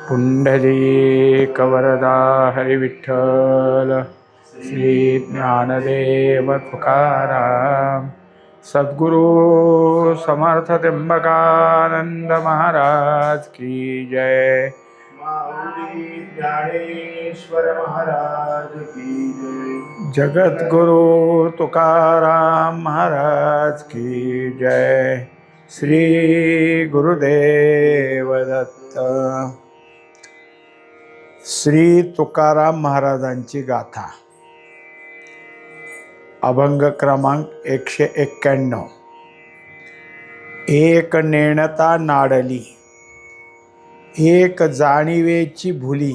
पुंडलीकवरदा हरिविठ्ठल श्री ज्ञानदेव तुकाराम सद्गुरु समर्थ त्र्यंबकानंद महाराज की जय। माऊली ज्ञानेश्वर महाराज की जय। जगद्गुरु तुकाराम महाराज की जय। श्री गुरुदेव दत्त। श्री तुकाराम महाराजांची गाथा, अभंग क्रमांक 191। एक नेणता नाडली, एक जाणीवेची भुली,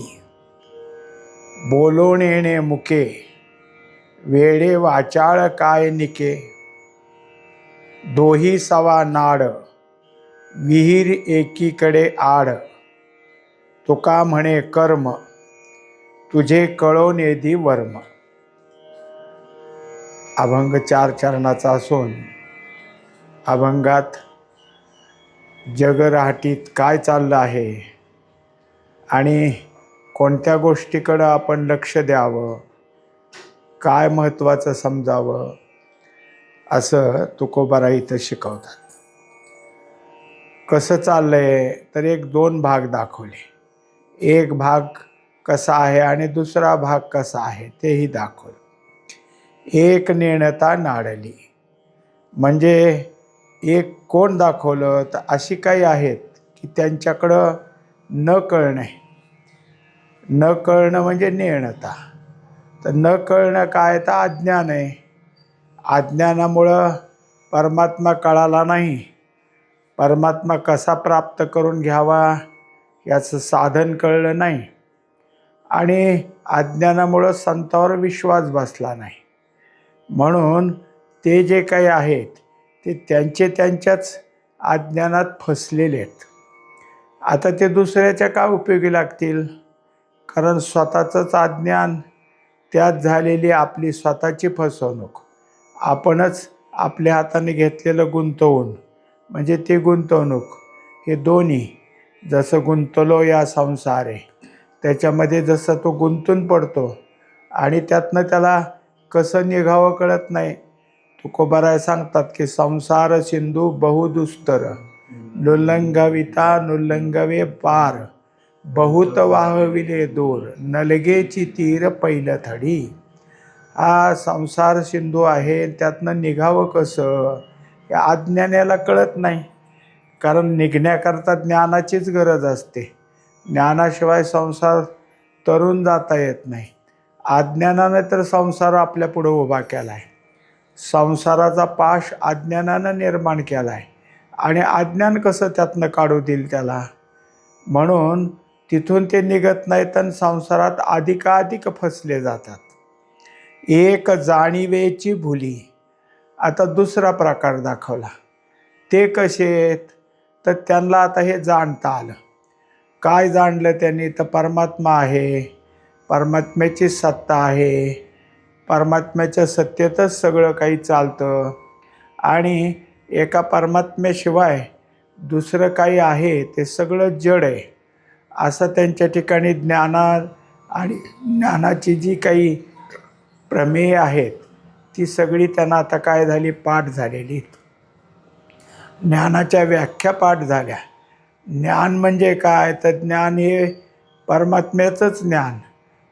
बोलोणेणे मुके, वेडे वाचाळ काय निके, दोही सवा नाड, विहीर एकीकडे आड, तुका म्हणे कर्म, तुझे कळोनेदी वर्म। अभंग 4 चरणाचा असून अभंगात जगराहाटीत काय चाललं आहे आणि कोणत्या गोष्टीकडं आपण लक्ष द्यावं, काय महत्त्वाचं समजावं, असं तुकोबाराय इथं शिकवतात। कसं चाललंय तर 1-2 भाग दाखवले। एक भाग कसा आहे आणि दुसरा भाग कसा आहे तेही दाखवले। एक नेणता नाडली म्हणजे एक कोण दाखवलं तर अशी काही आहेत की त्यांच्याकडं न कळणे, न कळणं म्हणजे नेणता। तर न कळणं काय तर अज्ञान आहे। अज्ञानामुळं परमात्मा कळाला नाही, परमात्मा कसा प्राप्त करून घ्यावा याचं साधन कळलं नाही, आणि अज्ञानामुळं संतावर विश्वास बसला नाही। म्हणून ते जे काही आहेत ते त्यांच्याच अज्ञानात फसलेले आहेत। आता ते दुसऱ्याच्या का उपयोगी लागतील? कारण स्वतःचंच अज्ञान, त्यात झालेली आपली स्वतःची फसवणूक, आपणच आपल्या हाताने घेतलेलं गुंतवून, म्हणजे ते गुंतवणूक, हे दोन्ही जसं गुंतलो या संसारे, त्याच्यामध्ये जसं तो गुंतून पडतो आणि त्यातनं त्याला कसं निघावं कळत नाही। तुकोबाराय सांगतात की संसार सिंधू बहुदुस्तर, नुल्लंघविता नुल्लंघवे पार, बहुत वाहविले दूर, नलगेची तीर पैलथडी। हा संसार सिंधू आहे, त्यातनं निघावं कसं या अज्ञानाला कळत नाही। कारण निघण्याकरता ज्ञानाचीच गरज असते, ज्ञानाशिवाय संसार तरून जाता येत नाही। अज्ञानाने तर संसार आपल्या पुढं उभा केला आहे, संसाराचा पाश अज्ञानानं निर्माण केला आहे, आणि अज्ञान कसं त्यातनं काढू देईल त्याला? म्हणून तिथून ते निघत नाहीत आणि संसारात अधिकाधिक फसले जातात। एक जाणीवेची भुली, आता दुसरा प्रकार दाखवला। ते कसे आहेत तर त्यांना आता हे जाणता आलं। काय जाणलं त्यांनी तर परमात्मा आहे, परमात्म्याची सत्ता आहे, परमात्म्याच्या सत्तेतच सगळं काही चालतं, आणि एका परमात्म्याशिवाय दुसरं काही आहे ते सगळं जड आहे, असं त्यांच्या ठिकाणी आणि ज्ञानाची जी काही प्रमेय आहेत ती सगळी त्यांना आता काय झाली, पाठ झालेली। ज्ञानाच्या व्याख्या पाठ झाल्या। ज्ञान म्हणजे काय तर ज्ञान हे परमात्म्याचंच ज्ञान,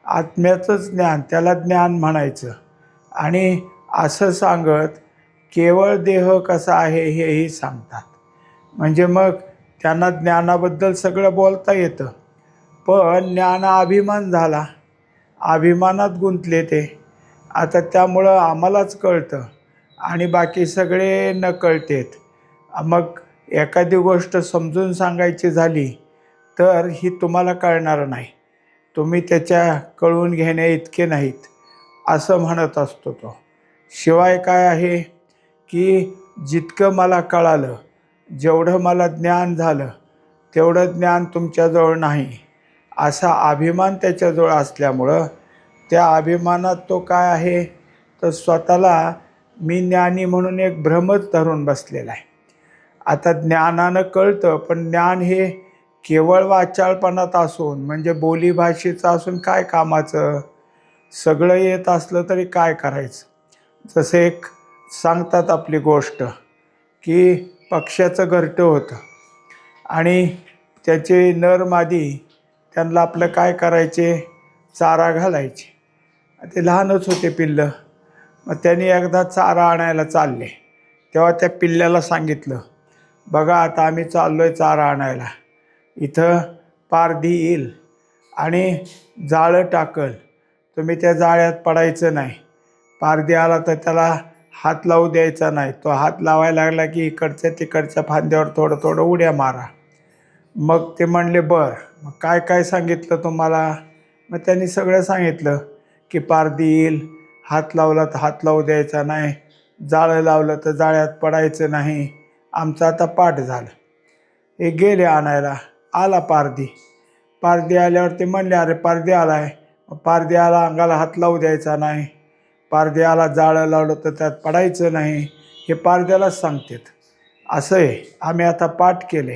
आत्म्याचंच ज्ञान, त्याला ज्ञान म्हणायचं। आणि असं सांगत केवळ देह कसा आहे हेही सांगतात। म्हणजे मग त्यांना ज्ञानाबद्दल सगळं बोलता येतं, पण ज्ञानाभिमान झाला, अभिमानात गुंतले ते। आता त्यामुळं आम्हालाच कळतं आणि बाकी सगळे न कळतेत। मग एखादी गोष्ट समजून सांगायची झाली तर ही तुम्हाला कळणार नाही, तुम्ही त्याच्या कळून घेणे इतके नाहीत, असं म्हणत असतो तो। शिवाय काय आहे की जितकं मला कळालं, जेवढं मला ज्ञान झालं तेवढं ज्ञान तुमच्याजवळ नाही, असा अभिमान त्याच्याजवळ असल्यामुळं त्या अभिमानात तो काय आहे तर स्वतःला मी ज्ञानी म्हणून एक भ्रमच धरून बसलेला आहे। आता ज्ञानानं कळतं, पण ज्ञान हे केवळ वाचाळपणात असून म्हणजे बोलीभाषेचं असून काय कामाचं, सगळं येत असलं तरी काय करायचं. जसं एक सांगतात आपली गोष्ट की पक्ष्याचं घरटं होतं आणि त्याचे नर मादी त्यांना आपलं काय करायचे, चारा घालायचे. ते लहानच होते पिल्लं. मग त्यांनी एकदा चारा आणायला चालले, तेव्हा त्या पिल्ल्याला सांगितलं, बघा आता आम्ही चाललो आहे चारा आणायला, इथं पारधी येईल आणि जाळं टाकल, तुम्ही त्या जाळ्यात पडायचं नाही. पारधी आला तर त्याला हात लावू द्यायचा नाही. तो हात लावायला लागला की इकडच्या तिकडच्या फांद्यावर थोडं थोडं उड्या मारा. मग ते म्हणले बरं, मग काय काय सांगितलं तुम्हाला. मग त्यांनी सगळं सांगितलं की पारधी येईल, हात लावला तर हात लावू द्यायचा नाही, जाळं लावलं तर जाळ्यात पडायचं नाही. आमचं आता पाठ झालं. हे गेले आणायला. आला पारधी. पारधी आल्यावर ते म्हणले अरे पारधी आला आहे. पारधी आला, अंगाला हात लावू द्यायचा नाही. पारधी आला, जाळं लावलं तर त्यात पडायचं नाही. हे पारध्यालाच सांगतात. असं आहे, आम्ही आता पाठ केले.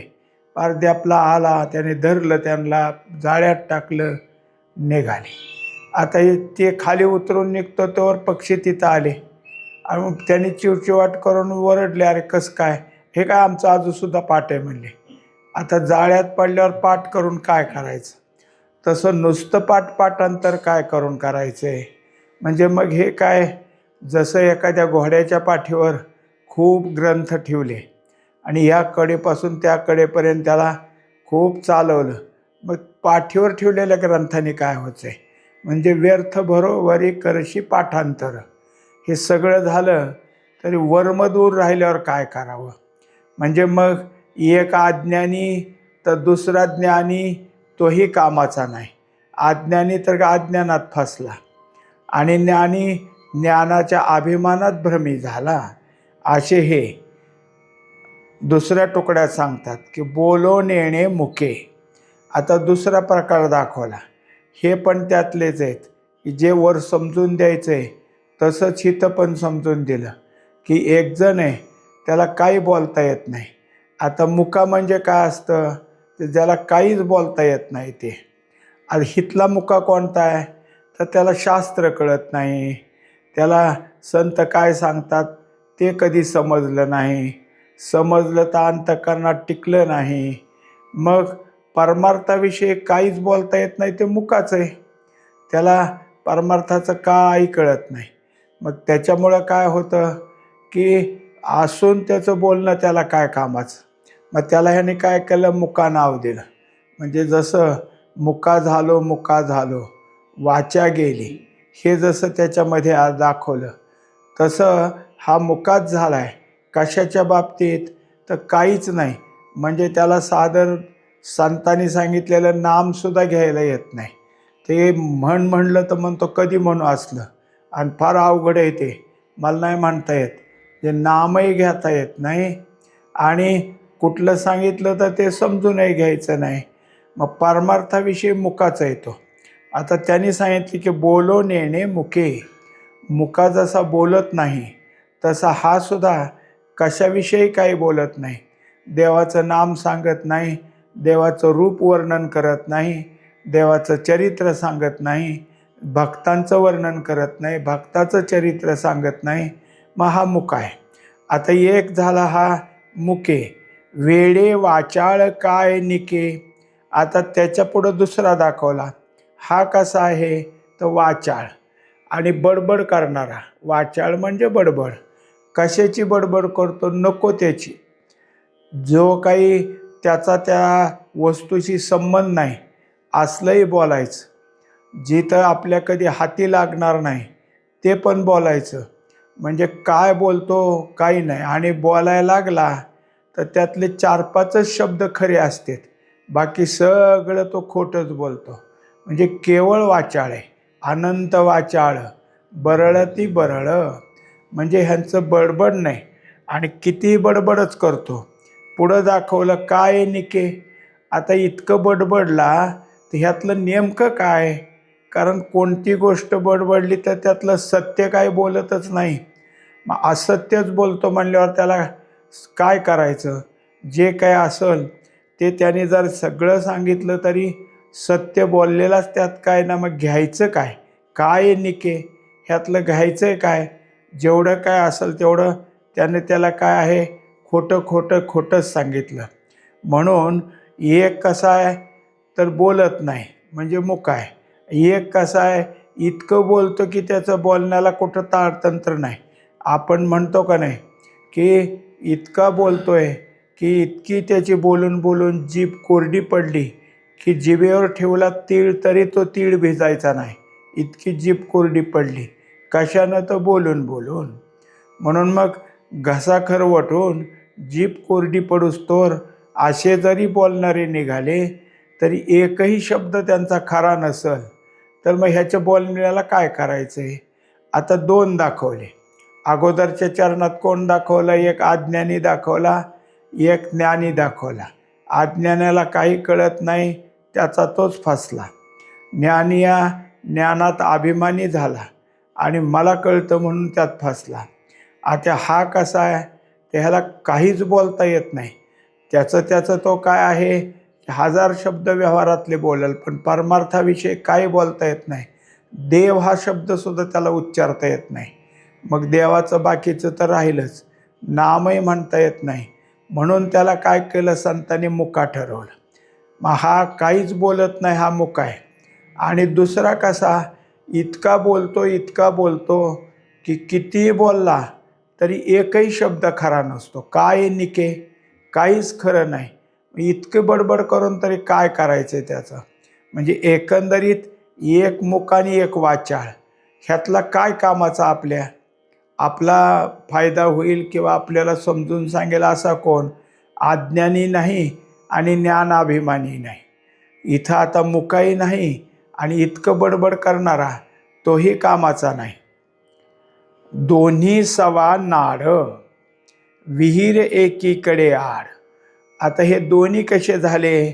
पारधी आपला आला, त्याने धरलं, त्यांना जाळ्यात टाकलं, निघाले. आता ते खाली उतरून निघतो तोवर पक्षी तिथं आले आणि मग त्यांनी चिवचिवाट करून ओरडले, अरे कसं काय, हे काय आमचं अजूनसुद्धा पाठ आहे म्हणले. आता जाळ्यात पडल्यावर पाठ करून काय करायचं. तसं नुसतं पाठांतर काय करून करायचं आहे. म्हणजे मग हे काय, जसं एखाद्या घोड्याच्या पाठीवर खूप ग्रंथ ठेवले आणि ह्या कडेपासून त्या कडेपर्यंत त्याला खूप चालवलं, मग पाठीवर ठेवलेल्या ग्रंथाने काय व्हायचं आहे. म्हणजे व्यर्थ भरोवरी करशी पाठांतर. हे सगळं झालं तरी वर्मदूर राहिल्यावर काय करावं. म्हणजे मग एक अज्ञानी तर दुसरा ज्ञानी तोही कामाचा नाही. अज्ञानी तर अज्ञानात फसला आणि ज्ञानी ज्ञानाच्या अभिमानात भ्रमी झाला. असे हे दुसऱ्या तुकड्यात सांगतात की बोलो नेणे मुके. आता दुसरा प्रकार दाखवला. हे पण त्यातलेच आहेत की जे वर समजून द्यायचं आहे तसंच इथं पण समजून दिलं की एक जण आहे, त्याला काही बोलता येत नाही. आता मुका म्हणजे काय असतं, तर ज्याला काहीच बोलता येत नाही ते. आता हितला मुका कोणता आहे, तर त्याला शास्त्र कळत नाही, त्याला संत काय सांगतात ते कधी समजलं नाही, समजलं तर अंतःकरणात टिकलं नाही. मग परमार्थाविषयी काहीच बोलता येत नाही, ते मुकाच आहे. त्याला परमार्थाचं काही कळत नाही. मग त्याच्यामुळं काय होतं की असून त्याचं बोलणं त्याला काय कामाचं. मग त्याला ह्याने काय केलं, मुका नाव दिलं. म्हणजे जसं मुका झालो वाचा गेली, हे जसं त्याच्यामध्ये आज दाखवलं तसं हा मुकाच झाला आहे. कशाच्या बाबतीत, तर काहीच नाही. म्हणजे त्याला सादर संतांनी सांगितलेलं नामसुद्धा घ्यायला येत नाही. ते म्हणलं तर म्हणतो कधी म्हणू असलं, आणि फार अवघड आहे ते, मला नाही म्हणता येत. जे नामही घेता येत नाही आणि कुठलं सांगितलं तर ते समजूनही घ्यायचं नाही. मग परमार्थाविषयी मुकाचा येतो. आता त्यांनी सांगितले की बोलो नेणे मुके. मुका जसा बोलत नाही तसा हा सुद्धा कशाविषयी काही बोलत नाही. देवाचं नाम सांगत नाही, देवाचं रूप वर्णन करत नाही, देवाचं चरित्र सांगत नाही, भक्तांचं वर्णन करत नाही, भक्ताचं चरित्र सांगत नाही. मग हा मुका आहे. आता एक झाला हा मुके. वेडे वाचाळ काय निके. आता त्याच्या पुढं दुसरा दाखवला. हा कसा आहे, तर वाचाळ आणि बडबड करणारा. वाचाळ म्हणजे बडबड. कशाची बडबड करतो, नको त्याची. जो काही त्याचा त्या वस्तूशी संबंध नाही असलंही बोलायचं. जिथं आपल्या कधी हाती लागणार नाही ते पण बोलायचं. म्हणजे काय बोलतो काही नाही, आणि बोलायला लागला तर त्यातले 4-5च शब्द खरे असतात, बाकी सगळं तो खोटंच बोलतो. म्हणजे केवळ वाचाळ आहे, अनंत वाचाळ. बरळती बरळ. म्हणजे ह्यांचं बडबड नाही आणि कितीही बडबडच करतो. पुढं दाखवलं काय निके. आता इतकं बडबडला तर ह्यातलं नेमकं काय. कारण कोणती गोष्ट बडबडली तर त्यातलं सत्य काय बोलतच नाही. मग असत्यच बोलतो म्हणल्यावर त्याला काय करायचं. जे काय असेल ते त्याने जर सगळं सांगितलं तरी सत्य बोललेलाच त्यात काय ना, मग घ्यायचं काय? काय निके ह्यातलं घ्यायचं काय? जेवढं काय असेल तेवढं त्याने त्याला काय आहे, खोटं खोटं खोटंच सांगितलं. म्हणून एक कसा आहे तर बोलत नाही म्हणजे मुका आहे. एक कसा आहे इतकं बोलतो की त्याचं बोलण्याला कुठं ताळतंत्र नाही. आपण म्हणतो का नाही की इतका बोलतोय की इतकी त्याची बोलून बोलून जीभ कोरडी पडली की जिभेवर ठेवला तीळ तरी तो तीळ भिजायचा नाही, इतकी जीभ कोरडी पडली. कशानं? तर बोलून बोलून. म्हणून मग घसा खरवटून जीभ कोरडी पडूस्तोवर असे जरी बोलणारे निघाले तरी एकही शब्द त्यांचा खरा नसल तर मग ह्याच्या बोलण्याला काय करायचं आहे? आता दोन दाखवले. अगोदरच्या चरणात कोण दाखवलं? एक अज्ञानी दाखवला, एक ज्ञानी दाखवला. अज्ञानाला काही कळत नाही त्याचा तोच फसला. ज्ञानी या ज्ञानात अभिमानी झाला आणि मला कळतं म्हणून त्यात फसला. आता हा कसा आहे? त्याला काहीच बोलता येत नाही. त्याचं तो काय आहे, हजार शब्द व्यवहारातले बोलेल पण परमार्थाविषयी काही बोलता येत नाही. देव हा शब्दसुद्धा त्याला उच्चारता येत नाही. मग देवाचं बाकीचं तर राहिलंच, नामही म्हणता येत नाही. म्हणून त्याला काय केलं? संतांनी मुका ठरवलं. मग हा काहीच बोलत नाही, हा मुका आहे. आणि दुसरा कसा? इतका बोलतो की कितीही बोलला तरी एकही शब्द खरा नसतो. काय निके? काहीच खरं नाही. इतकं बडबड करून तरी काय करायचं आहे त्याचं? म्हणजे एकंदरीत एक मुक आणि एक वाचाळ, ह्यातला काय कामाचा आपल्या? आपला फायदा होईल किंवा आपल्याला समजून सांगेल असा कोण? अज्ञानी नाही आणि ज्ञानाभिमानी नाही. इथं आता मुकाही नाही आणि इतकं बडबड करणारा तोही कामाचा नाही. दोन्ही सवा नाड, विहीर एकीकडे आड. आता हे दोन्ही कसे झाले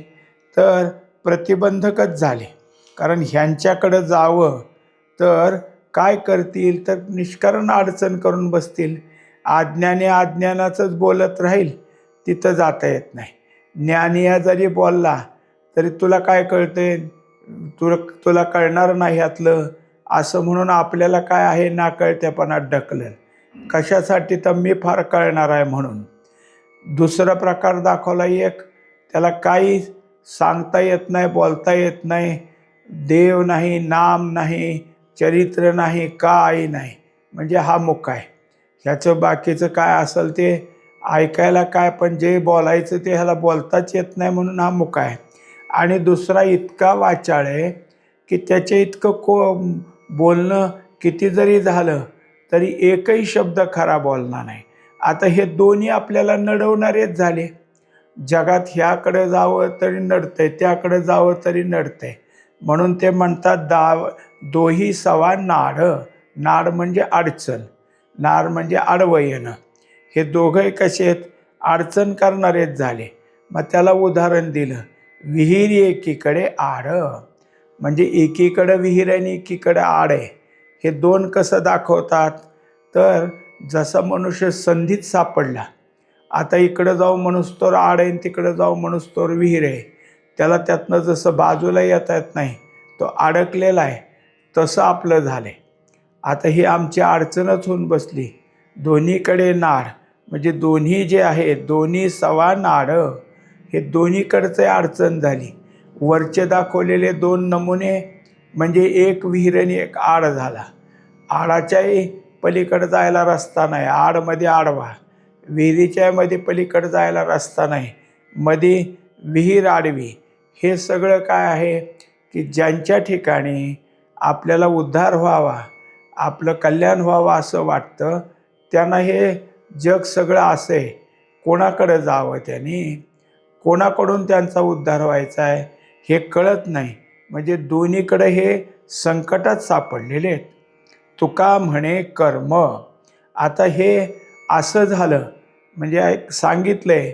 तर प्रतिबंधकच झाले. कारण ह्यांच्याकडं जावं तर काय करतील तर निष्कारण अडचण करून बसतील. अज्ञानी अज्ञानाचंच बोलत राहील, तिथं जाता येत नाही. ज्ञानिया जरी बोलला तरी तुला काय कळते, तुला कळणार नाही ह्यातलं असं म्हणून आपल्याला काय आहे, नाकळत्यापणात ढकलेल. कशासाठी? तर मी फार कळणार आहे म्हणून. दुसरा प्रकार दाखवला एक, त्याला काही सांगता येत नाही, बोलता येत नाही, देव नाही, नाम नाही, चरित्र नाही, काही नाही, म्हणजे हा मुका आहे. ह्याचं बाकीचं काय असेल ते ऐकायला काय, पण जे बोलायचं ते ह्याला बोलताच येत नाही म्हणून हा मुका आहे. आणि दुसरा इतका वाचाळ आहे की त्याच्या इतकं बोलणं किती जरी झालं तरी एकही शब्द खरा बोलणार नाही. आता हे दोन्ही आपल्याला नडवणारेच झाले. जगात ह्याकडे जावं तरी नडतंय, त्याकडे जावं तरी नडतंय. म्हणून ते म्हणतात दोही सवा नाड. नाड म्हणजे अडचण, नाड म्हणजे आडवं येणं. हे दोघंही कसे आहेत? अडचण करणारेच झाले. मग त्याला उदाहरण दिलं, विहीर एकीकडे आड. म्हणजे एकीकडे विहीर आणि एकीकडे आड आहे. हे दोन कसं दाखवतात तर जसा मनुष्य संधीत सापडला, आता इकडं जाऊ म्हणूस्तोवर आड आहे, तिकडं जाऊ म्हणूस्तोवर विहीर आहे, त्याला त्यातनं जसं बाजूला येता येत नाही, तो अडकलेला आहे, तसं आपलं झालं आहे. आता ही आमची अडचणच होऊन बसली. दोन्हीकडे नाड म्हणजे दोन्ही जे आहे, दोन्ही सवा नाड, हे दोन्हीकडचे अडचण झाली. वरचे दाखवलेले दोन नमुने म्हणजे एक विहीर आणि एक आड झाला. आडाच्याही पलीकडे जायला रस्ता नाही, आडमध्ये आडवा. विहिरीच्या मध्ये पलीकडे जायला रस्ता नाही, मध्ये विहीर आडवी. हे सगळं काय आहे की ज्यांच्या ठिकाणी आपल्याला उद्धार व्हावा, आपलं कल्याण व्हावं असं वाटतं, त्यांना हे जग सगळं असं आहे. कोणाकडे जावं त्यांनी, कोणाकडून त्यांचा उद्धार व्हायचा आहे हे कळत नाही. म्हणजे दोन्हीकडे हे संकटात सापडलेले आहेत. तुका म्हणे कर्म. आता हे असं झालं म्हणजे सांगितलं आहे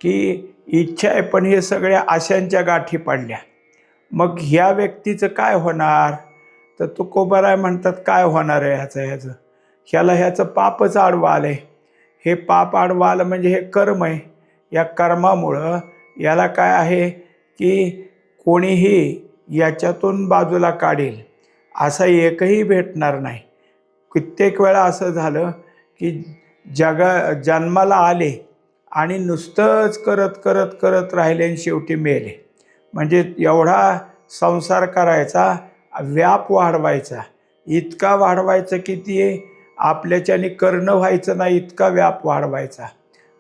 की इच्छा आहे, पण हे सगळ्या आशांच्या गाठी पडल्या. मग ह्या व्यक्तीचं काय होणार तर तुकोबाराय म्हणतात काय होणार आहे ह्याचं पापच आडवं आलं आहे. हे पाप आडवं आलं म्हणजे हे कर्म आहे. या कर्मामुळं याला काय आहे की कोणीही याच्यातून बाजूला काढेल असा एकही भेटणार नाही. कित्येक वेळा असं झालं की जन्माला आले आणि नुसतंच करत करत करत राहिले आणि शेवटी मेले. म्हणजे एवढा संसार करायचा, व्याप वाढवायचा, इतका वाढवायचा की ती आपल्याच्याने करणं व्हायचं नाही, इतका व्याप वाढवायचा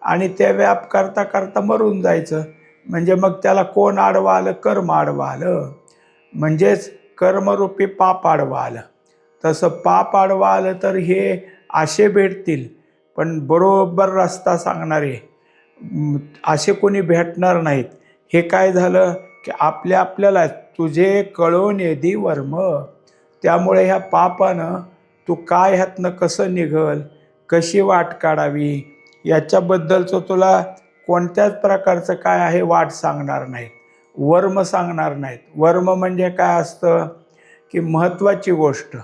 आणि त्या व्याप करता करता मरून जायचं. म्हणजे मग त्याला कोण आडवं आलं? कर्म आडवं आलं. म्हणजेच कर्मरूपी पाप आडवं आलं. तसं पाप आडवं आलं तर हे असे भेटतील, पण बरोबर रस्ता सांगणारे असे कोणी भेटणार नाहीत. हे काय झालं की आपल्याला तुझे कळून येदी वर्म. त्यामुळे ह्या पापानं तू काय ह्यातनं कसं निघल, कशी वाट काढावी याच्याबद्दलचं तुला कोणत्याच प्रकारचं काय आहे वाट सांगणार नाहीत, वर्म सांगणार नाहीत. वर्म म्हणजे काय असतं की महत्त्वाची गोष्ट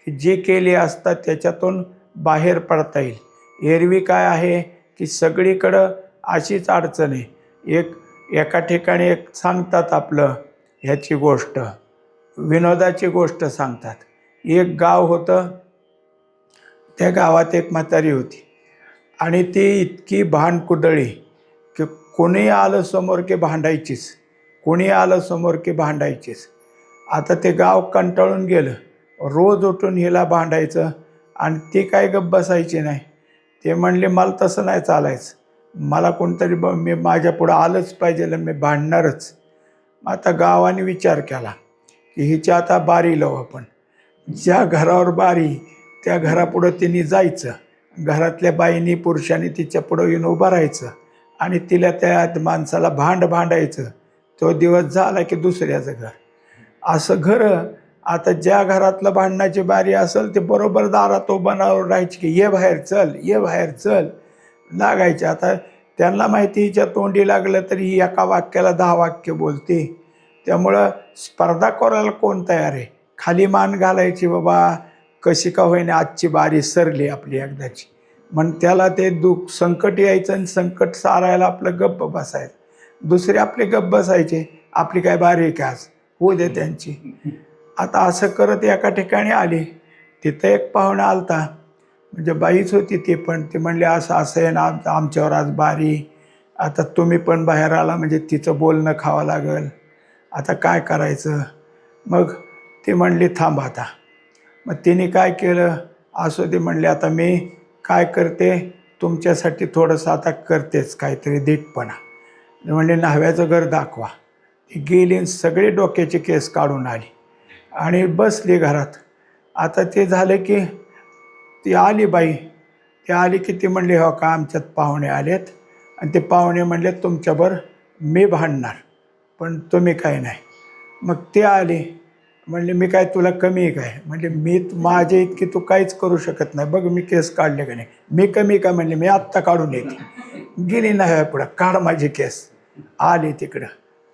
की जी केली असता त्याच्यातून बाहेर पडता येईल. एरवी काय आहे की सगळीकडं अशीच अडचण आहे. एका ठिकाणी एक सांगतात आपलं ह्याची गोष्ट, विनोदाची गोष्ट सांगतात. एक गाव होतं, त्या गावात एक म्हातारी होती आणि ती इतकी भांडकुदळी की कोणी आलं समोर की भांडायचीच, कोणी आलं समोर की भांडायचीच. आता ते गाव कंटाळून गेलं, रोज उठून हिला भांडायचं आणि ती काय गप्प बसायची नाही. ते म्हणले मला तसं नाही चालायचं, मला कोणतरी मी माझ्या पुढं आलंच पाहिजे, मी भांडणारच. आता गावाने विचार केला की हिची आता बारी लावू आपण. ज्या घरावर बारी त्या घरापुढं तिने जायचं, घरातल्या बाईनी पुरुषांनी तिच्या पुढं येऊन उभं राहायचं आणि तिला त्या माणसाला भांडायचं. तो दिवस झाला की दुसऱ्याचं घर. असं घरं आता ज्या घरातलं भांडणाची बारी असेल ते बरोबर दारात उभारावर राहायची की ये बाहेर चल, ये बाहेर चल लागायचे. आता त्यांना माहिती हिच्या तोंडी लागलं तरी ही एका वाक्याला 10 वाक्य बोलते. त्यामुळं स्पर्धा करायला कोण तयार आहे? खाली मान घालायची, बाबा कशी का होईना आजची बारी सरली आपली एकदाची. मग त्याला ते दुःख संकट यायचं आणि संकट सारायला आपलं गप्प बसायचं. दुसरे आपले गप्प बसायचे, आपली काय बारी का आज, होऊ दे त्यांची. आता असं करत एका ठिकाणी आली. तिथं एक पाहुणा आलता, म्हणजे बाईच होती ती, पण ती म्हणली असं असं आहे ना आमच्यावर आज बारी, आता तुम्ही पण बाहेर आला म्हणजे तिचं बोलणं खावं लागेल, आता काय करायचं. मग ती म्हणली थांब आता. मग तिने काय केलं, असो दे म्हणले, आता मी काय करते तुमच्यासाठी थोडंसं आता करतेच काहीतरी धीटपणा. म्हणले न्हाव्याचं घर दाखवा. ती गेली आणि सगळे डोक्याचे केस काढून आली आणि बसली घरात. आता ते झालं की ती आली बाई, ती आली की ती म्हणली हो का आमच्यात पाहुणे आलेत आणि ते पाहुणे म्हणले तुमच्यावर मी भांडणार पण तुम्ही काय नाही. मग ते आले, म्हणले मी काय तुला कमी आहे काय? म्हणजे मी माझे इतकी तू काहीच करू शकत नाही, बघ मी केस काढले का नाही, मी कमी का? म्हणले मी आत्ता काढून येते. गेली नाही पुढं, काढ माझे केस. आली तिकडं,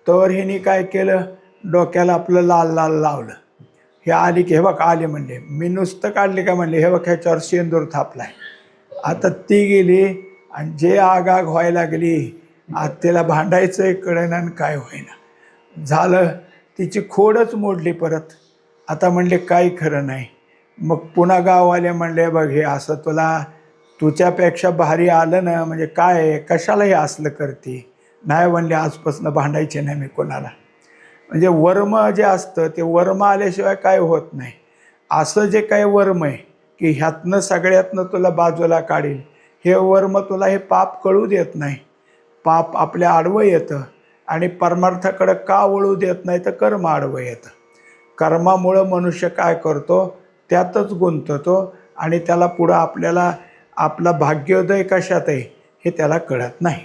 तर हिने काय केलं, डोक्याला आपलं लाल लाल लावलं. हे आली की हे बघ आले म्हणले, मी नुसतं काढले का? म्हणले हे बघ ह्याच्यावर शेंदूर थापलाय. आता ती गेली आणि जे आगाग व्हायला लागली, आज तिला भांडायचं कळेना आणि काय होईना झालं. तिची खोडच मोडली परत. आता म्हणले काही खरं नाही. मग पुन्हा गाववाले म्हणले बघ हे असं तुला तुझ्यापेक्षा भारी आलं ना, म्हणजे काय कशाला हे असलं करते? नाही म्हणले आजपासून भांडायचे नाही मी कोणाला. म्हणजे वर्म जे असतं ते वर्म आल्याशिवाय काय होत नाही. असं जे काही वर्म आहे की ह्यातनं सगळ्यातनं तुला बाजूला काढेल, हे वर्म तुला हे पाप कळू देत नाही. पाप आपल्या आडवं येतं आणि परमार्थाकडं का वळू देत नाही तर कर्म आडवं येतं. कर्मामुळं मनुष्य काय करतो त्यातच गुंततो आणि त्याला पुढं आपल्याला आपला भाग्योदय कशात आहे हे त्याला कळत नाही.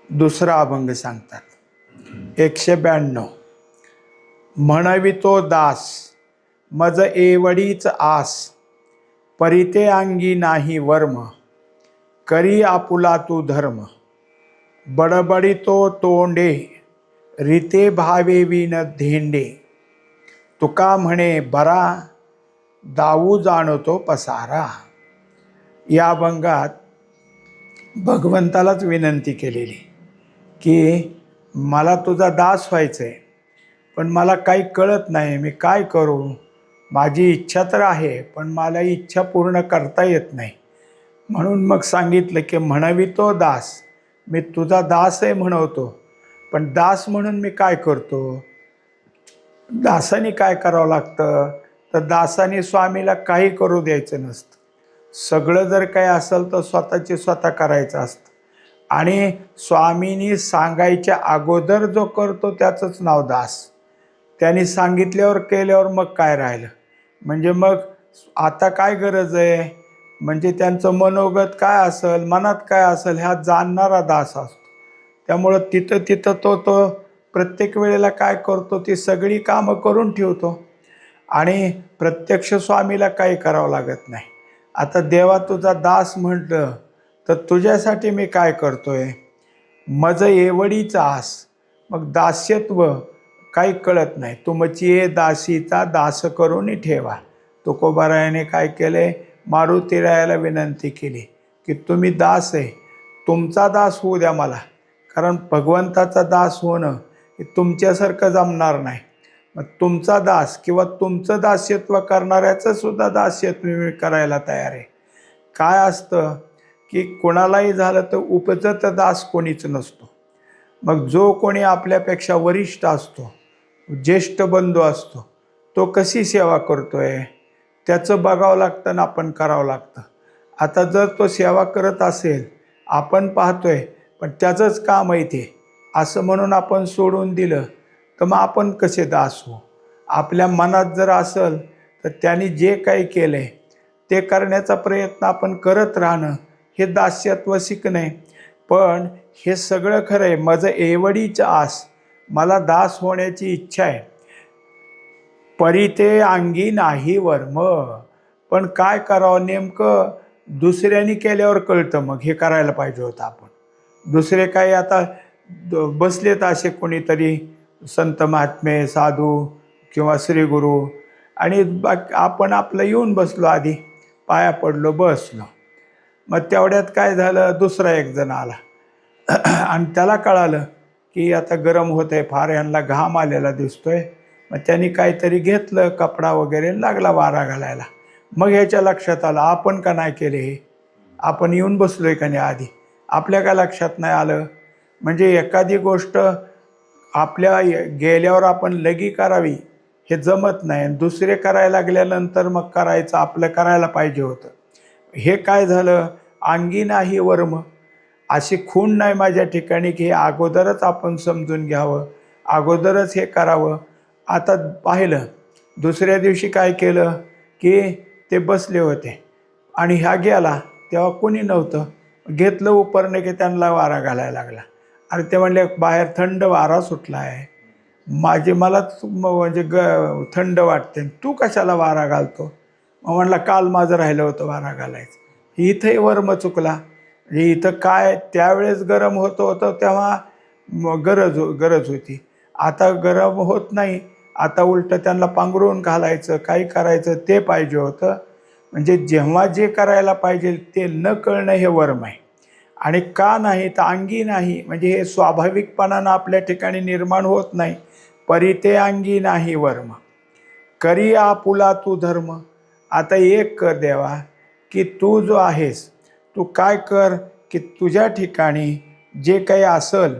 दुसरा अभंग सांगतात 192. म्हणवितो दास मज एवढीच आस, परिते अंगी नाही वर्म, करी आपुला तू धर्म, बडबडितो तोंडे रीते भावे विन धेंडे, तुका म्हणे बरा दाऊ जाणतो पसारा. या अभंगात भगवंतालाच विनंती केलेली की मला तुझा दास व्हायचं आहे, पण मला काही कळत नाही, मी काय करू? माझी इच्छा तर आहे, पण मला इच्छा पूर्ण करता येत नाही. म्हणून मग सांगितलं की म्हणवितो दास, मी तुझा दास आहे म्हणवतो, पण दास म्हणून मी काय करतो? दासाने काय करावं लागतं? तर दासाने स्वामीला काही करू द्यायचं नसतं. सगळं जर काही असेल तर स्वतःचे स्वतः करायचं असतं. आणि स्वामींनी सांगायच्या अगोदर जो करतो त्याचंच नाव दास. त्यांनी सांगितल्यावर केल्यावर मग काय राहिलं? म्हणजे मग आता काय गरज आहे? म्हणजे त्यांचं मनोगत काय असेल, मनात काय असेल ह्या जाणणारा दास असतो. त्यामुळं तिथं तिथं तो प्रत्येक वेळेला काय करतो, ती सगळी कामं करून ठेवतो आणि प्रत्यक्ष स्वामीला काही करावं लागत नाही. आता देवा तुझा दास म्हटलं तर तुझ्यासाठी मी काय करतोय? मज एवढीच आस. मग दास्यत्व काही कळत नाही. तुमची ये दासीचा दास करून ठेवा. तुकोबारायाने काय केले? मारुतीरायाला विनंती केली की तुम्ही दास आहे, तुमचा दास होऊ द्या मला, कारण भगवंताचा दास होणं हे तुमच्यासारखं जमणार नाही. मग तुमचा दास किंवा तुमचं दास्यत्व करणाऱ्याचं सुद्धा दास्यत्व मी करायला तयार आहे. काय असतं की कोणालाही झालं तर उपजत दास कोणीच नसतो. मग जो कोणी आपल्यापेक्षा वरिष्ठ असतो, ज्येष्ठ बंधू असतो, तो कशी सेवा करतोय त्याचं बघावं लागतं आणि आपण करावं लागतं. आता जर तो सेवा करत असेल, आपण पाहतोय, पण त्याचंच काम आहे ते असं म्हणून आपण सोडून दिलं तर मग आपण कसे दास हो? आपल्या मनात जर असेल तर त्यांनी जे काही केलं आहे ते करण्याचा प्रयत्न आपण करत राहणं हे दास्यत्व शिकणे. पण हे सगळं खरं आहे, माझं एवढीच आस, मला दास होण्याची इच्छा आहे, परिते अंगी नाही वर्म. पण काय करावं नेमकं? दुसऱ्यांनी केल्यावर कळतं, मग हे करायला पाहिजे होतं आपण. दुसरे काही आता बसलेत असे कोणीतरी संत महात्मे, साधू किंवा श्रीगुरू, आणि आपण आपलं येऊन बसलो, आधी पाया पडलो, बसलो. मग तेवढ्यात काय झालं, दुसरा एक जण आला आणि त्याला कळालं की आता गरम होत आहे फार, यांना घाम आलेला दिसतोय. मग त्यांनी काहीतरी घेतलं कपडा वगैरे, लागला वारा घालायला. मग ह्याच्या लक्षात आलं आपण का नाही केले हे, आपण येऊन बसलोय का नाही आधी, आपल्या का लक्षात नाही आलं? म्हणजे एखादी गोष्ट आपल्या गेल्यावर आपण लगी करावी हे जमत नाही, दुसरे करायला लागल्यानंतर मग करायचं आपलं करायला पाहिजे होतं. हे काय झालं? अंगी नाही वर्म. अशी खूण नाही माझ्या ठिकाणी की हे अगोदरच आपण समजून घ्यावं, अगोदरच हे करावं. आता पाहिलं दुसऱ्या दिवशी काय केलं की ते बसले होते आणि ह्या गेला तेव्हा कोणी नव्हतं. घेतलं उपरणे की त्यांना वारा घालायला लागला. आणि ते म्हणले बाहेर थंड वारा सुटला आहे, मलाच म्हणजे थंड वाटते, तू कशाला वारा घालतो? मग म्हणला काल माझं राहिलं होतं वारा घालायचं. इथंही वर्म चुकला. म्हणजे इथं काय त्यावेळेस गरम होतं तेव्हा गरज होती, आता गरम होत नाही, आता उलटं त्यांना पांघरून घालायचं, काही करायचं ते पाहिजे होतं. म्हणजे जेव्हा जे करायला पाहिजे ते न कळणं हे वर्म आहे. आणि का नाही तर अंगी नाही, म्हणजे हे स्वाभाविकपणानं आपल्या ठिकाणी निर्माण होत नाही. परिते अंगी नाही वर्म, करी आपुला तू धर्म. आता एक कर देवा की तू जो आहेस, तू काय कर की तुझ्या ठिकाणी जे काही असेल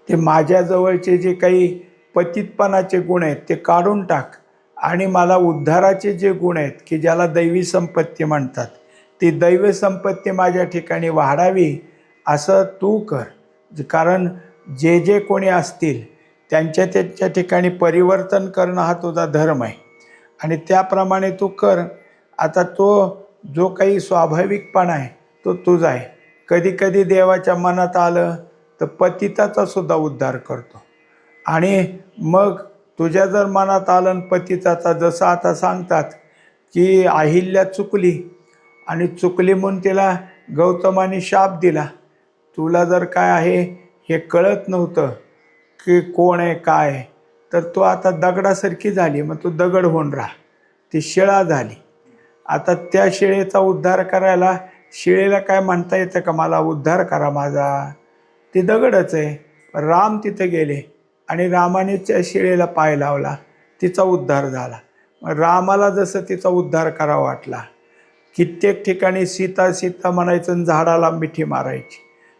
ते माझ्याजवळचे जे काही पतितपणाचे गुण आहेत ते काढून टाक, आणि मला उद्धाराचे जे गुण आहेत की ज्याला दैवी संपत्ती म्हणतात, ती दैवी संपत्ती माझ्या ठिकाणी वाढावी असं तू कर. कारण जे जे कोणी असतील त्यांच्या ठिकाणी परिवर्तन करणं हा तुझा धर्म आहे आणि त्याप्रमाणे तू कर. आता तो जो काही स्वाभाविकपणा आहे तो तुझा आहे. कधी कधी देवाच्या मनात आलं तर पतिताचा सुद्धा उद्धार करतो. आणि मग तुझ्या जर मनात आलं पतिताचा, जसं आता सांगतात की अहिल्या चुकली आणि चुकली म्हणून तिला गौतमाने शाप दिला. तुला जर काय आहे हे कळत नव्हतं की कोण आहे काय आहे, तर तू आता दगडासारखी झाली, मग तू दगड होऊन राहा. ती शिळा झाली. आता त्या शिळेचा उद्धार करायला शिळेला काय म्हणता येतं का मला उद्धार करा माझा? ती दगडच आहे. राम तिथे गेले आणि रामाने त्या शिळेला पाय लावला, तिचा उद्धार झाला. मग रामाला जसं तिचा उद्धार करावा वाटला, कित्येक ठिकाणी सीता सीता म्हणायचं आणि झाडाला मिठी मारायची,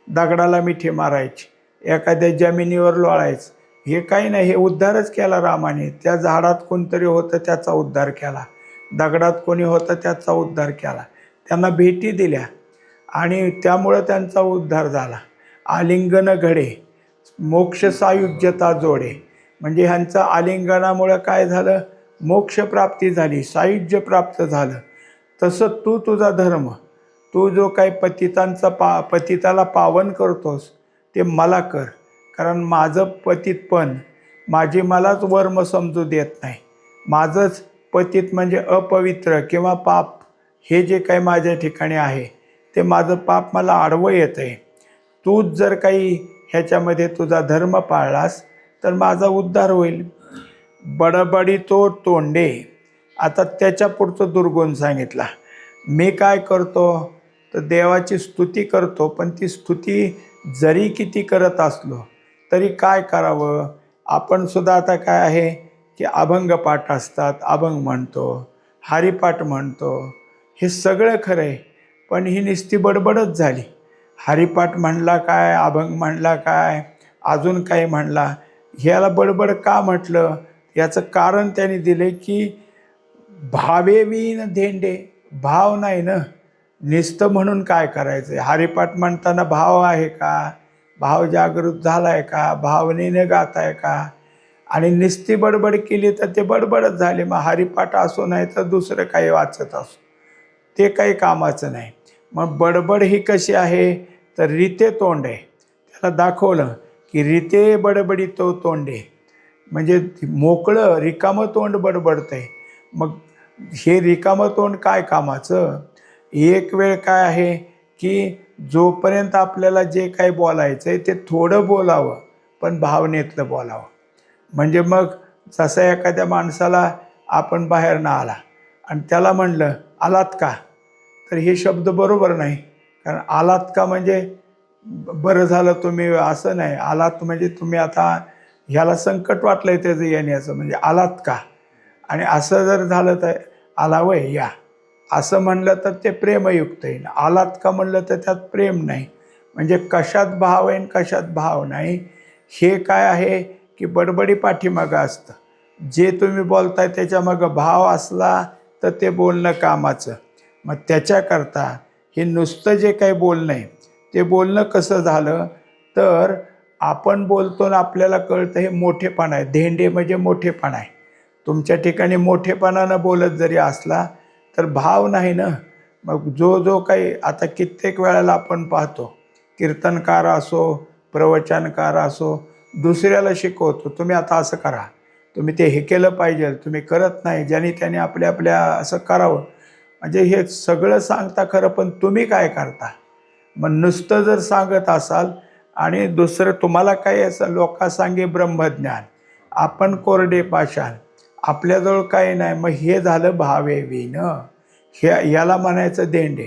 दगडाला मिठी मारायची, एखाद्या जमिनीवर लोळायचं. हे काही नाही, हे उद्धारच केला रामाने. त्या झाडात कोणतरी होतं त्याचा उद्धार केला, दगडात कोणी होतं त्याचा उद्धार केला, त्यांना भेटी दिल्या आणि त्यामुळं त्यांचा उद्धार झाला. आलिंगन घडे मोक्ष सायुज्यता जोडे, म्हणजे ह्यांचं आलिंगनामुळं काय झालं, मोक्षप्राप्ती झाली, सायुज्य प्राप्त झालं. तसं तू तुझा धर्म, तू जो काही पतिताला पावन करतोस ते मला कर. कारण माझं पतितपण, माझी मलाच वर्म समजू देत नाही. माझंच पतित म्हणजे अपवित्र किंवा पाप, हे जे काही माझ्या ठिकाणी आहे ते माझं पाप मला आडवं येतं आहे. तूच जर काही ह्याच्यामध्ये तुझा धर्म पाळलास तर माझा उद्धार होईल. बडबडी तो तोंडे. आता त्याच्या पुढचं दुर्गुण सांगितला. मी काय करतो तर देवाची स्तुती करतो, पण ती स्तुती जरी किती करत असलो तरी काय करावं. आपण सुद्धा आता काय आहे की अभंग पाठ असतात, अभंग म्हणतो, हरिपाठ म्हणतो, हे सगळं खरं आहे, पण ही नुसती बडबडच झाली. हरिपाठ म्हणला काय, अभंग म्हणला काय, अजून काही म्हणला. ह्याला बडबड का म्हटलं, याचं कारण त्याने दिले की भावेवीन धेंडे, भाव नाही ना, नुसतं म्हणून काय करायचं. हरिपाठ म्हणताना भाव आहे का, भाव जागृत झाला आहे का, भावनेने गात आहे का. आणि नुसती बडबड केली तर ते बडबडच झाले. मग हरिपाठ असो नाही तर दुसरं काही वाचत असो, ते काही कामाचं नाही. मग बडबड ही कशी आहे तर रीते तोंड आहे. त्याला दाखवलं की रीते बडबडी तो तोंडे, म्हणजे मोकळं रिकामं तोंड बडबडतं आहे. मग हे रिकामं तोंड काय कामाचं. एक वेळ काय आहे की जोपर्यंत आपल्याला जे काही बोलायचं आहे ते थोडं बोलावं, पण भावनेतलं बोलावं. म्हणजे मग जसं एखाद्या माणसाला आपण बाहेरनं आला आणि त्याला म्हणलं आलात का, तर हे शब्द बरोबर नाही. कारण आलात का म्हणजे बरं झालं तुम्ही, असं नाही. आलात म्हणजे तुम्ही आता ह्याला संकट वाटलं आहे त्याचं येण्याचं, म्हणजे आलात का. आणि असं जर झालं तर आला वय या, असं म्हणलं तर ते प्रेमयुक्त येईल. आलात का म्हणलं तर त्यात प्रेम नाही. म्हणजे कशात भाव आहे कशात भाव नाही, हे काय आहे की बडबडी पाठीमागं असतं. जे तुम्ही बोलताय त्याच्यामागं भाव असला तर ते बोलणं कामाचं. मग त्याच्याकरता हे नुसतं जे काही बोलणं आहे ते बोलणं कसं झालं तर आपण बोलतो ना, आपल्याला कळतं हे मोठेपणा आहे. धेंडे म्हणजे मोठेपणा आहे. तुमच्या ठिकाणी मोठेपणानं बोलत जरी असला तर भाव नाही ना. मग जो काही आता कित्येक वेळेला आपण पाहतो, कीर्तनकार असो, प्रवचनकार असो, दुसऱ्याला शिकवतो, तुम्ही आता असं करा, तुम्ही ते हे केलं पाहिजे, तुम्ही करत नाही, ज्याने त्याने आपल्या असं करावं. म्हणजे हे सगळं सांगता खरं, पण तुम्ही काय करता. मग नुसतं जर सांगत असाल आणि दुसरं तुम्हाला काही असं लोकांसांगे ब्रह्मज्ञान, आपण कोरडे पाषाण, आपल्याजवळ काही नाही, मग हे झालं भावेवीन. हे याला म्हणायचं देंडे.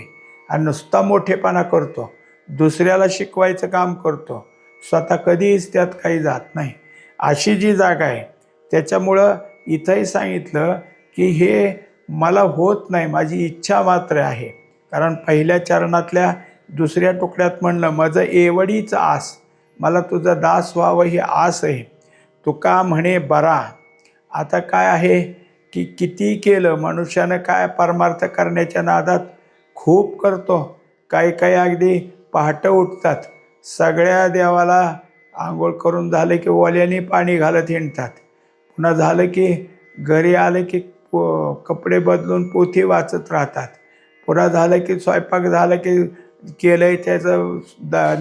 आणि नुसता मोठेपणा करतो, दुसऱ्याला शिकवायचं काम करतो, स्वतः कधीच त्यात काही जात नाही. अशी जी जागा आहे, त्याच्यामुळं इथंही सांगितलं की हे मला होत नाही, माझी इच्छा मात्र आहे. कारण पहिल्या चरणातल्या दुसऱ्या तुकड्यात म्हणलं माझं एवढीच आस, मला तुझा दास व्हावं ही आस आहे. तुका म्हणे बरा. आता काय आहे की किती केलं मनुष्यानं, काय परमार्थ करण्याच्या नादात खूप करतो. काही काही अगदी पहाटे उठतात, सगळ्या देवाला आंघोळ करून झालं की ओल्याने पाणी घालत हिंडतात. पुन्हा झालं की घरी आलं की कपडे बदलून पोथी वाचत राहतात. पुन्हा झालं की स्वयंपाक झालं की केलंय त्याचं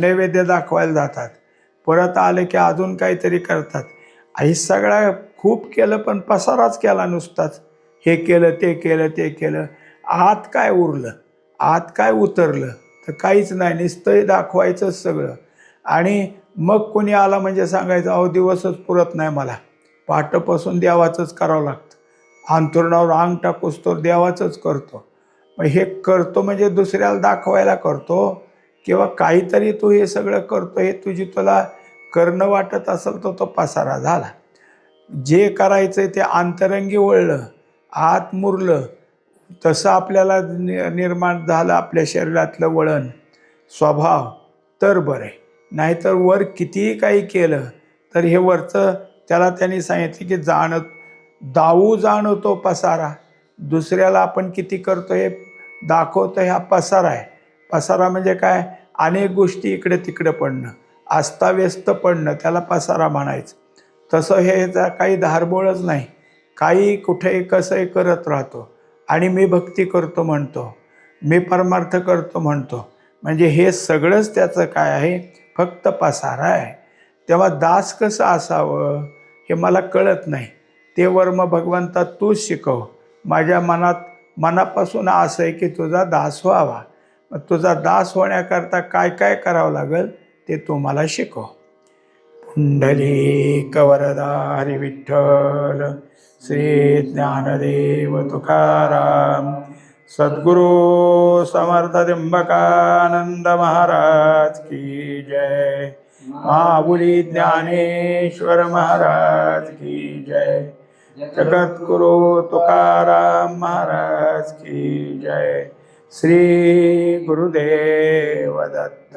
नैवेद्य दाखवायला जातात. परत आलं की अजून काहीतरी करतात. हे सगळं खूप केलं, पण पसाराच केला नुसताच. हे केलं ते केलं ते केलं, आत काय उरलं, आत काय उतरलं तर काहीच नाही. नुसतं दाखवायचंच सगळं. आणि मग कोणी आला म्हणजे सांगायचं अहो दिवसच पुरत नाही मला, पहाटेपासून देवाचंच करावं लागतं, अंथरुणावर अंग टाकूस तर देवाचंच करतो. मग हे करतो म्हणजे दुसऱ्याला दाखवायला करतो किंवा काहीतरी तू हे सगळं करतो हे तुला करणं वाटत असेल तर तो पसारा झाला. जे करायचं ते अंतरंगी वळलं, आत मुरलं, तसं आपल्याला निर्माण झालं आपल्या शरीरातलं वळण स्वभाव तर बरं आहे. नाहीतर वर कितीही काही केलं तर हे वरचं त्याला त्यांनी सांगितलं की दावू जाणवतो पसारा. दुसऱ्याला आपण किती करतो हे दाखवतो, हा पसारा आहे. पसारा म्हणजे काय? अनेक गोष्टी इकडे तिकडे पडणं, अस्ताव्यस्त पडणं, त्याला पसारा म्हणायचं. तसं हे काही धारबोळच नाही. काही कुठेही कसंही करत राहतो आणि मी भक्ती करतो म्हणतो, मी परमार्थ करतो म्हणतो. म्हणजे हे सगळंच त्याचं काय आहे? फक्त पसारा आहे. तेव्हा दास कसं असावं हे मला कळत नाही. ते वर्म भगवंता तूच शिकव. माझ्या मनापासून असं आहे की तुझा दास व्हावा. मग तुझा दास होण्याकरता काय काय करावं लागेल ते तू मला शिकव. पुंडलिक वरदा हरी विठ्ठल, श्री ज्ञानदेव तुकाराम, सद्गुरु समर्थ त्र्यंबकानंद महाराज की जय. माऊली ज्ञानेश्वर महाराज की जय. जगद्गुरु तुकाराम महाराज की जय. श्री गुरुदेव दत्त.